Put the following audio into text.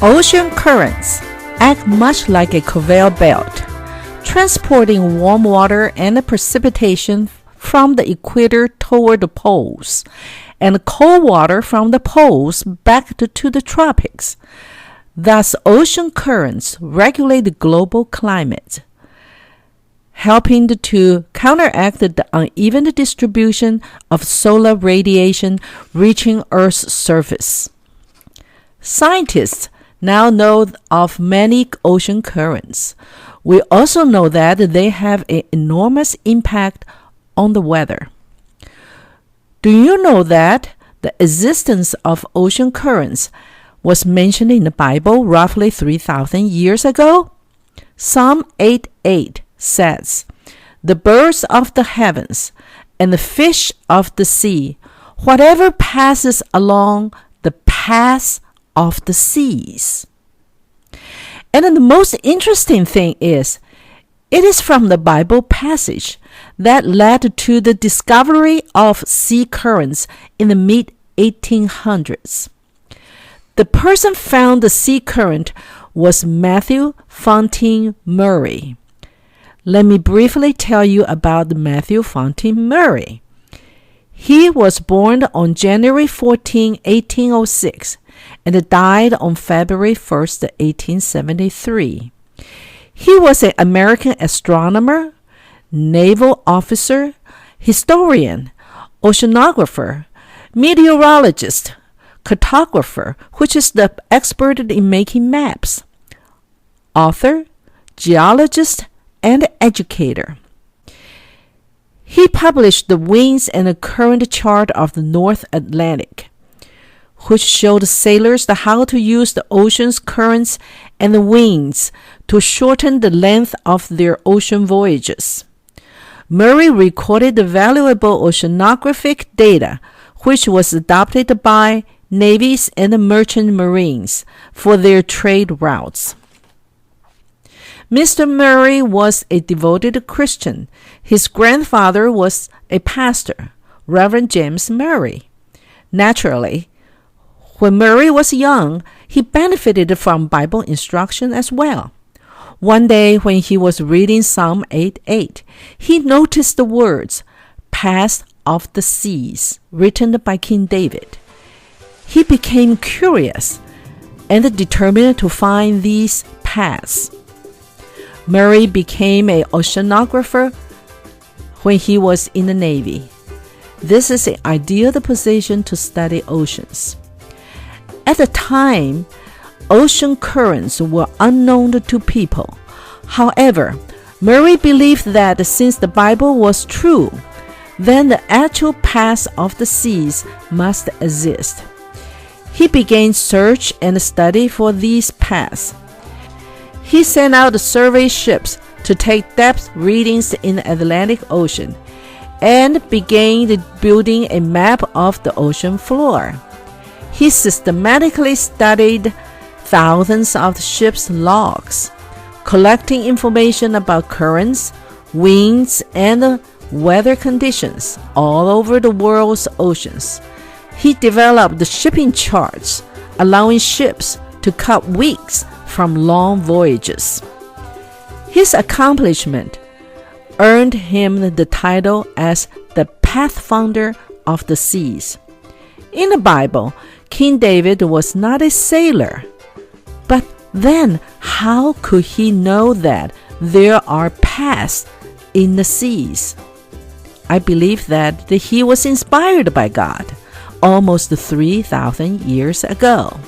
Ocean currents act much like a conveyor belt, transporting warm water and precipitation from the equator toward the poles, and cold water from the poles back to the tropics. Thus, ocean currents regulate the global climate, helping to counteract the uneven distribution of solar radiation reaching Earth's surface. Scientists now know of many ocean currents. We also know that they have an enormous impact on the weather. Do you know that the existence of ocean currents was mentioned in the Bible roughly 3,000 years ago? Psalm 8:8 says, "The birds of the heavens and the fish of the sea, whatever passes along the paths of the seas." And the most interesting thing is, it is from the Bible passage that led to the discovery of sea currents in the mid-1800s. The person found the sea current was Matthew Fontaine Maury. Let me briefly tell you about Matthew Fontaine Maury. He was born on January 14, 1806, and died on February 1st, 1873. He was an American astronomer, naval officer, historian, oceanographer, meteorologist, cartographer, which is the expert in making maps, author, geologist, and educator. He published the winds and the current chart of the North Atlantic, which showed sailors how to use the ocean's currents and the winds to shorten the length of their ocean voyages. Maury recorded the valuable oceanographic data, which was adopted by navies and merchant marines for their trade routes. Mr. Maury was a devoted Christian. His grandfather was a pastor, Reverend James Maury. Naturally, when Maury was young, he benefited from Bible instruction as well. One day when he was reading Psalm 8:8, he noticed the words, "Paths of the seas," written by King David. He became curious and determined to find these paths. Maury became an oceanographer when he was in the Navy. This is an ideal position to study oceans. At the time, ocean currents were unknown to people. However, Maury believed that since the Bible was true, then the actual paths of the seas must exist. He began search and study for these paths. He sent out survey ships to take depth readings in the Atlantic Ocean and began building a map of the ocean floor. He systematically studied thousands of ships' logs, collecting information about currents, winds, and weather conditions all over the world's oceans. He developed the shipping charts, allowing ships to cut weeks from long voyages. His accomplishment earned him the title as the Pathfinder of the Seas. In the Bible, King David was not a sailor. But then, how could he know that there are paths in the seas? I believe that he was inspired by God almost 3,000 years ago.